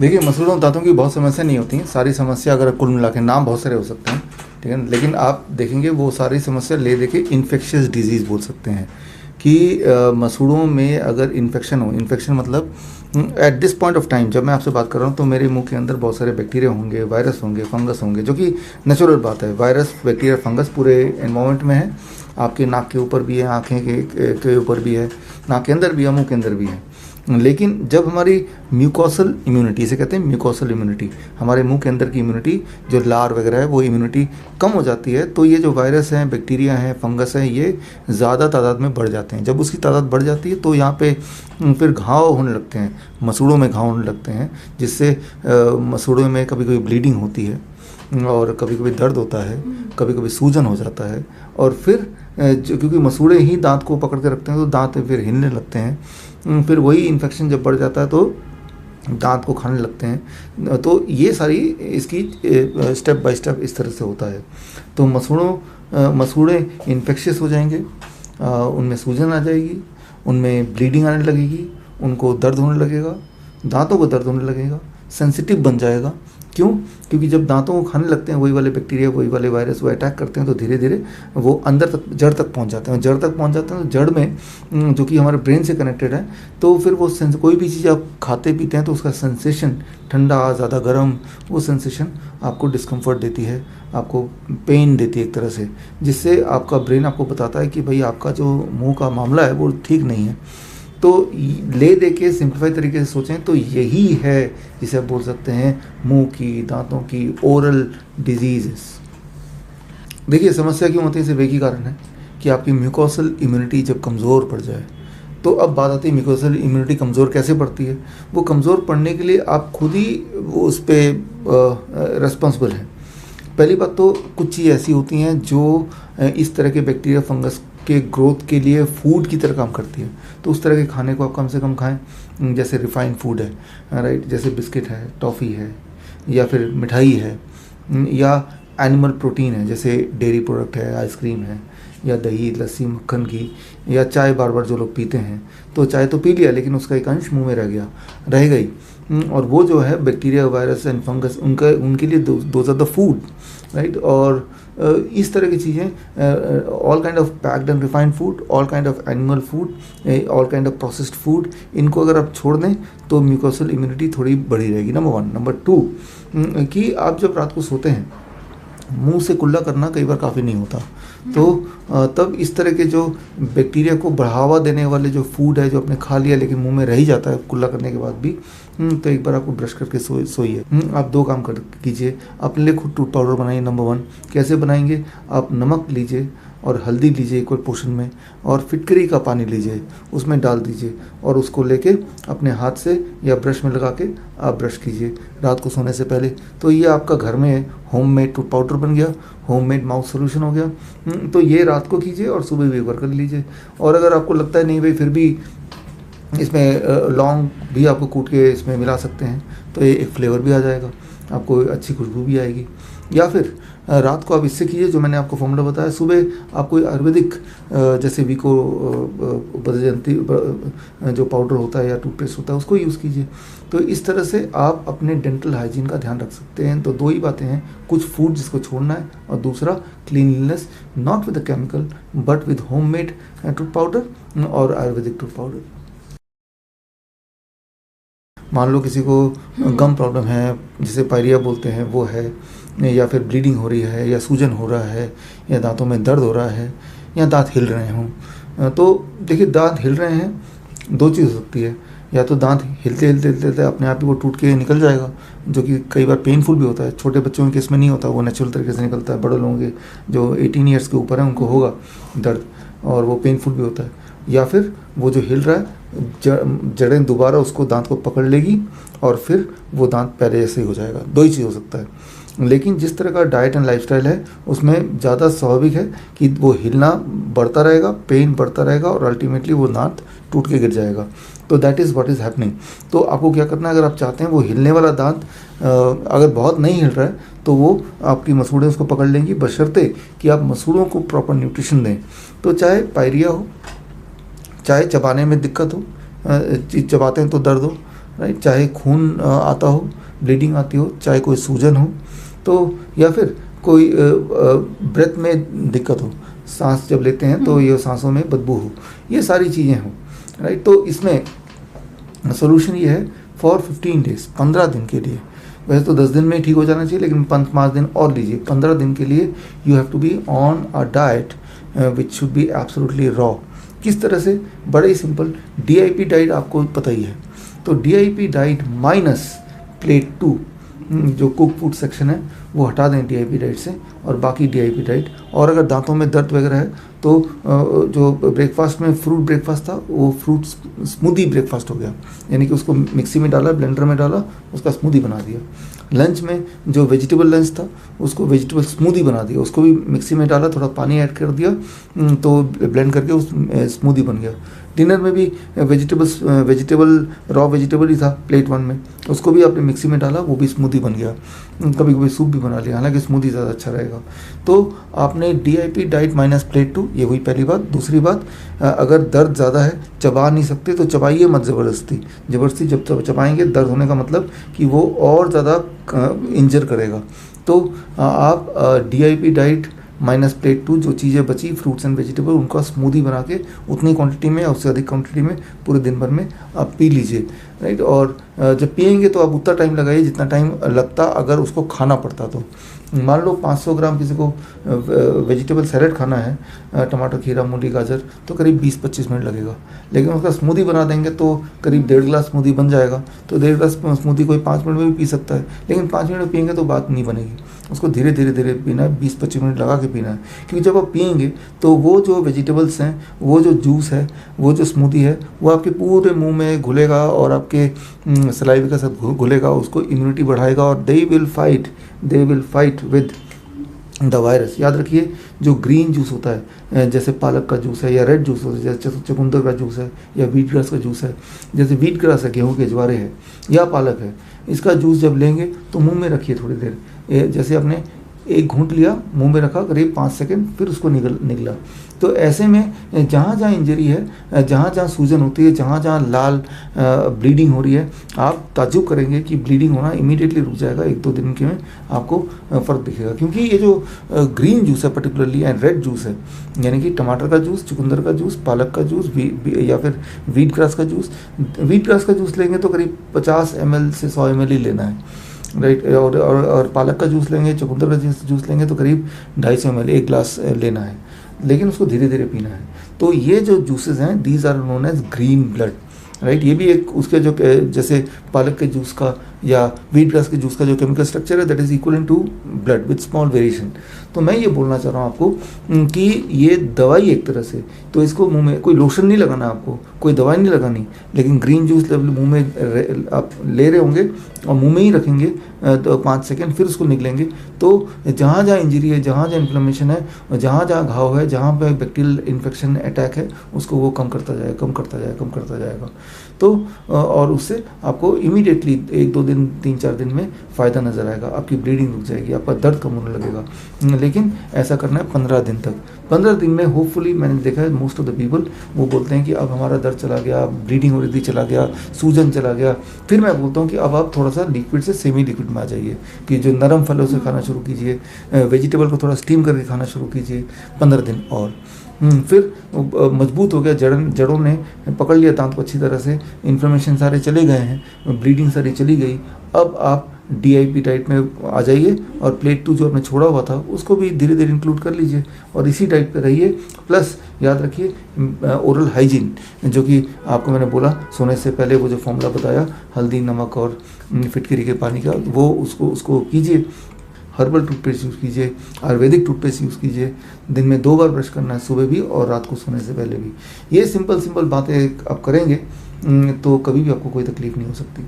देखिए, मसूड़ों और दांतों की बहुत समस्या नहीं होती हैं। सारी समस्या अगर कुल मिला के नाम बहुत सारे हो सकते हैं, ठीक है ना, लेकिन आप देखेंगे वो सारी समस्या ले देके इन्फेक्शियस डिजीज़ बोल सकते हैं कि मसूड़ों में अगर इन्फेक्शन हो, इन्फेक्शन मतलब at this point of time जब मैं आपसे बात कर रहा हूँ तो मेरे मुंह के अंदर बहुत सारे बैक्टीरिया होंगे, वायरस होंगे, फंगस होंगे, जो कि नेचुरल बात है। वायरस, बैक्टीरिया, फंगस पूरे एनवायरनमेंट में है। आपके नाक के ऊपर भी है, आँखें के ऊपर भी है, नाक के अंदर भी है, मुंह के अंदर भी है। लेकिन जब हमारी म्यूकोसल इम्यूनिटी, इसे कहते हैं म्यूकोसल इम्यूनिटी, हमारे मुंह के अंदर की इम्यूनिटी जो लार वगैरह है वो इम्यूनिटी कम हो जाती है, तो ये जो वायरस हैं, बैक्टीरिया हैं, फंगस हैं, ये ज़्यादा तादाद में बढ़ जाते हैं। जब उसकी तादाद बढ़ जाती है तो यहाँ पे फिर घाव होने लगते हैं, मसूड़ों में घाव होने लगते हैं, जिससे मसूड़ों में कभी कभी ब्लीडिंग होती है और कभी कभी दर्द होता है, कभी कभी सूजन हो जाता है। और फिर क्योंकि मसूड़े ही दांत को पकड़ के रखते हैं तो दांत फिर हिलने लगते हैं, फिर वही इन्फेक्शन जब बढ़ जाता है तो दांत को खाने लगते हैं। तो ये सारी इसकी स्टेप बाय स्टेप इस तरह से होता है। तो मसूड़े इन्फेक्शियस हो जाएंगे, उनमें सूजन आ जाएगी, उनमें ब्लीडिंग आने लगेगी, उनको दर्द होने लगेगा, दांतों को दर्द होने लगेगा, सेंसिटिव बन जाएगा। क्यों? क्योंकि जब दांतों को खाने लगते हैं वही वाले बैक्टीरिया, वही वाले वायरस वो अटैक करते हैं, तो धीरे धीरे वो अंदर तक, जड़ तक पहुंच जाते हैं। जड़ तक पहुंच जाते हैं तो जड़ में जो कि हमारे ब्रेन से कनेक्टेड है, तो फिर वो कोई भी चीज़ आप खाते पीते हैं तो उसका सेंसेशन, ठंडा, ज़्यादा गर्म, वो सेंसेशन आपको डिस्कम्फर्ट देती है, आपको पेन देती है एक तरह से, जिससे आपका ब्रेन आपको बताता है कि भाई आपका जो मुंह का मामला है वो ठीक नहीं है। तो ले दे के सिंप्लीफाई तरीके से सोचें तो यही है जिसे आप बोल सकते हैं मुंह की, दांतों की ओरल डिजीज़। देखिए, समस्या क्यों होती है, सिर्फ एक ही कारण है कि आपकी म्यूकोसल इम्यूनिटी जब कमज़ोर पड़ जाए। तो अब बात आती है म्यूकोसल इम्यूनिटी कमज़ोर कैसे पड़ती है। वो कमज़ोर पड़ने के लिए आप खुद ही उस पर रिस्पॉन्सिबल हैं। पहली बात तो कुछ चीज़ ऐसी होती हैं जो इस तरह के बैक्टीरिया, फंगस के ग्रोथ के लिए फूड की तरह काम करती है, तो उस तरह के खाने को आप कम से कम खाएं। जैसे रिफाइंड फूड है, राइट, जैसे बिस्किट है, टॉफ़ी है, या फिर मिठाई है, या एनिमल प्रोटीन है, जैसे डेयरी प्रोडक्ट है, आइसक्रीम है, या दही, लस्सी, मक्खन की, या चाय बार बार जो लोग पीते हैं, तो चाय तो पी लिया लेकिन उसका एक अंश मुंह में रहेगा ही। और वो जो है बैक्टीरिया, वायरस एंड फंगस, उनके लिए those are the food, right. और इस तरह की चीज़ें, all kind of packed and refined food, all kind of animal food, all kind of processed food, इनको अगर आप छोड़ दें तो म्यूकोसल इम्यूनिटी थोड़ी बढ़ी रहेगी, नंबर 1। नंबर 2 कि आप जब रात को सोते हैं, मुंह से कुल्ला करना कई बार काफ़ी नहीं होता, तो तब इस तरह के जो बैक्टीरिया को बढ़ावा देने वाले जो फूड है जो आपने खा लिया लेकिन मुंह में रह ही जाता है कुल्ला करने के बाद भी, तो एक बार आपको ब्रश करके सोइए। आप 2 काम कीजिए, अपने लिए खुद टूथ पाउडर बनाइए। नंबर 1 कैसे बनाएंगे, आप नमक लीजिए और हल्दी लीजिए इक्वल पोर्शन में, और फिटकरी का पानी लीजिए, उसमें डाल दीजिए, और उसको लेके अपने हाथ से या ब्रश में लगा के आप ब्रश कीजिए रात को सोने से पहले। तो ये आपका घर में होममेड टूथ पाउडर बन गया, होममेड माउथ सोल्यूशन हो गया। तो ये रात को कीजिए और सुबह भी एक बार कर लीजिए। और अगर आपको लगता है नहीं भाई फिर भी इसमें लौंग भी आपको कूट के इसमें मिला सकते हैं, तो ये एक फ्लेवर भी आ जाएगा, आपको अच्छी खुशबू भी आएगी। या फिर रात को आप इससे कीजिए जो मैंने आपको फॉर्मूला बताया, सुबह आप कोई आयुर्वेदिक जैसे विको बदजंती जो पाउडर होता है या टूथपेस्ट होता है उसको यूज़ कीजिए। तो इस तरह से आप अपने डेंटल हाइजीन का ध्यान रख सकते हैं। तो 2 ही बातें हैं, कुछ फूड जिसको छोड़ना है, और दूसरा cleanliness, not with the chemical but with homemade tooth powder और आयुर्वेदिक टूथ पाउडर। मान लो किसी को गम प्रॉब्लम है, जिसे पायरिया बोलते हैं, वो है, या फिर ब्लीडिंग हो रही है, या सूजन हो रहा है, या दांतों में दर्द हो रहा है, या दांत हिल रहे हों। तो देखिए, दांत हिल रहे हैं, 2 चीज़ हो सकती है, या तो दांत हिलते हिलते हिलते अपने आप ही वो टूट के निकल जाएगा, जो कि कई बार पेनफुल भी होता है। छोटे बच्चों के केस में नहीं होता, वो नेचुरल तरीके से निकलता है। बड़े लोगों के जो 18 ईयर्स के ऊपर हैं उनको होगा दर्द, और वो पेनफुल भी होता है। या फिर वो जो हिल रहा है, जड़ें दोबारा उसको दांत को पकड़ लेगी और फिर वो दांत पहले जैसे ही हो जाएगा। 2 ही चीज़ हो सकता है। लेकिन जिस तरह का डाइट एंड लाइफस्टाइल है उसमें ज़्यादा स्वाभाविक है कि वो हिलना बढ़ता रहेगा, पेन बढ़ता रहेगा, और अल्टीमेटली वो दांत टूट के गिर जाएगा। तो that is what is happening. तो आपको क्या करना है, अगर आप चाहते हैं वो हिलने वाला दांत अगर बहुत नहीं हिल रहा है तो वो आपकी मसूड़ें उसको पकड़ लेंगी, बशर्ते कि आप मसूड़ों को प्रॉपर न्यूट्रिशन दें। तो चाहे पायरिया हो, चाहे चबाने में दिक्कत हो, चबाते हैं तो दर्द हो, राइट। चाहे खून आता हो, ब्लीडिंग आती हो, चाहे कोई सूजन हो, तो या फिर कोई ब्रेथ में दिक्कत हो, सांस जब लेते हैं तो ये सांसों में बदबू हो, ये सारी चीज़ें हो, राइट। तो इसमें सोल्यूशन ये है फॉर 15 डेज, 15 दिन के लिए। वैसे तो 10 दिन में ही ठीक हो जाना चाहिए, लेकिन 5 दिन और लीजिए। 15 दिन के लिए you have to be on a diet which should be absolutely raw. किस तरह से? बड़ा ही सिंपल, DIP डाइट आपको पता ही है। तो DIP डाइट माइनस प्लेट 2 जो कुक फूड सेक्शन है वो हटा दें DIP डाइट से, और बाकी DIP डाइट। और अगर दांतों में दर्द वगैरह है तो जो ब्रेकफास्ट में फ्रूट ब्रेकफास्ट था वो फ्रूट स्मूदी ब्रेकफास्ट हो गया, यानी कि उसको मिक्सी में डाला, ब्लेंडर में डाला, उसका स्मूदी बना दिया। लंच में जो वेजिटेबल लंच था उसको वेजिटेबल स्मूदी बना दिया, उसको भी मिक्सी में डाला, थोड़ा पानी ऐड कर दिया तो ब्लेंड करके उस स्मूदी बन गया। डिनर में भी वेजिटेबल रॉ वेजिटेबल ही था प्लेट 1 में, उसको भी आपने मिक्सी में डाला, वो भी स्मूदी बन गया। कभी कभी सूप भी बना लिया, हालांकि स्मूदी ज़्यादा अच्छा रहेगा। तो आपने DIP डाइट माइनस प्लेट 2, ये हुई पहली बात। दूसरी बात, अगर दर्द ज़्यादा है, चबा नहीं सकते तो चबाइए मत ज़बरदस्ती जब चबाएंगे दर्द होने का मतलब कि वो और ज़्यादा इंजर करेगा। तो आप DIP डाइट माइनस प्लेट 2, जो चीज़ें बची फ्रूट्स एंड वेजिटेबल, उनका स्मूदी बना के उतनी क्वांटिटी में या उससे अधिक क्वांटिटी में पूरे दिन भर में आप पी लीजिए, राइट। और जब पियेंगे तो आप उतना टाइम लगाइए जितना टाइम लगता अगर उसको खाना पड़ता तो। मान लो 500 ग्राम किसी को वेजिटेबल सैलेड खाना है, टमाटर, खीरा, मूली, गाजर, तो करीब 20-25 मिनट लगेगा। लेकिन उसका स्मूदी बना देंगे तो करीब 1.5 गिलास स्मूदी बन जाएगा। तो 1.5 गिलास स्मूदी कोई 5 मिनट में भी पी सकता है, लेकिन 5 मिनट में पियेंगे तो बात नहीं बनेगी। उसको धीरे धीरे पीना है, 20-25 मिनट लगा के पीना है। क्योंकि जब आप पियेंगे तो वो जो वेजिटेबल्स हैं, वो जो जूस है, वो जो स्मूदी है, वो आपके पूरे मुंह में घुलेगा और आपके सलाइवा के साथ घुलेगा, उसको इम्यूनिटी बढ़ाएगा और they will fight with the virus. याद रखिए, जो ग्रीन जूस होता है, जैसे पालक का जूस है या रेड जूस होता है, जैसे चुकंदर का जूस है या व्हीट ग्रास का जूस है, जैसे व्हीट ग्रास है, गेहूं के ज्वारे है या पालक है, इसका जूस जब लेंगे तो मुंह में रखिए थोड़ी देर। जैसे आपने एक घूंट लिया, मुंह में रखा करीब 5 सेकंड, फिर उसको निगला। तो ऐसे में जहाँ जहाँ इंजरी है, जहाँ जहाँ सूजन होती है, जहाँ जहाँ लाल ब्लीडिंग हो रही है, आप ताज्जुब करेंगे कि ब्लीडिंग होना इमीडिएटली रुक जाएगा। 1-2 दिन के में आपको फ़र्क दिखेगा। क्योंकि ये जो ग्रीन जूस है पर्टिकुलरली एंड रेड जूस है, यानी कि टमाटर का जूस, चुकंदर का जूस, पालक का जूस या फिर व्हीट ग्रास का जूस लेंगे तो करीब 50 ml से 100 ml ही लेना है, राइट। और पालक का जूस लेंगे, चुकंदर का जूस लेंगे तो करीब 250 ml, 1 गिलास लेना है, लेकिन उसको धीरे धीरे पीना है। तो ये जो जूसेस हैं, these are known as green blood, right. ये भी एक उसके जो जैसे पालक के जूस का या व्हीट ग्रास के जूस का जो केमिकल स्ट्रक्चर है, that is equal to blood with small variation. तो मैं ये बोलना चाह रहा हूँ आपको कि ये दवाई एक तरह से, तो इसको मुंह में कोई लोशन नहीं लगाना, आपको कोई दवाई नहीं लगानी, लेकिन ग्रीन जूस मुंह में आप ले रहे होंगे और मुंह में ही रखेंगे तो 5 सेकंड, फिर उसको निकलेंगे। तो जहाँ जहाँ इंजरी है, जहाँ जहाँ इन्फ्लेमेशन है, जहाँ जहाँ घाव है, जहाँ पे बैक्टीरियल इन्फेक्शन अटैक है, उसको वो कम करता जाएगा। तो और उससे आपको इमीडिएटली 1-2 दिन, 3-4 दिन में फ़ायदा नज़र आएगा। आपकी ब्लीडिंग रुक जाएगी, आपका दर्द कम होने लगेगा। लेकिन ऐसा करना है 15 दिन तक। 15 दिन में होपफुली, मैंने देखा है मोस्ट ऑफ द पीपल वो बोलते हैं कि अब हमारा दर्द चला गया, ब्लीडिंग हो रही थी चला गया, सूजन चला गया। फिर मैं बोलता हूँ कि अब आप थोड़ा सा लिक्विड से सेमी लिक्विड में आ जाइए, कि जो नरम फलों से खाना शुरू कीजिए, वेजिटेबल को थोड़ा स्टीम करके खाना शुरू कीजिए 15 दिन और। फिर मजबूत हो गया, जड़ों ने पकड़ लिया दांत को अच्छी तरह से, इन्फ्लेमेशन सारे चले गए हैं, ब्लीडिंग सारी चली गई। अब आप DIP डाइट में आ जाइए और प्लेट 2 जो आपने छोड़ा हुआ था उसको भी धीरे धीरे इंक्लूड कर लीजिए और इसी डाइट पे रहिए। प्लस याद रखिए ओरल हाइजीन, जो कि आपको मैंने बोला सोने से पहले वो जो फॉर्मूला बताया, हल्दी, नमक और फिटकरी के पानी का, वो उसको कीजिए। हर्बल टूथपेस्ट यूज़ कीजिए, आयुर्वेदिक टूथपेस्ट यूज़ कीजिए। दिन में 2 बार ब्रश करना है, सुबह भी और रात को सोने से पहले भी। ये सिंपल बातें आप करेंगे तो कभी भी आपको कोई तकलीफ नहीं हो सकती।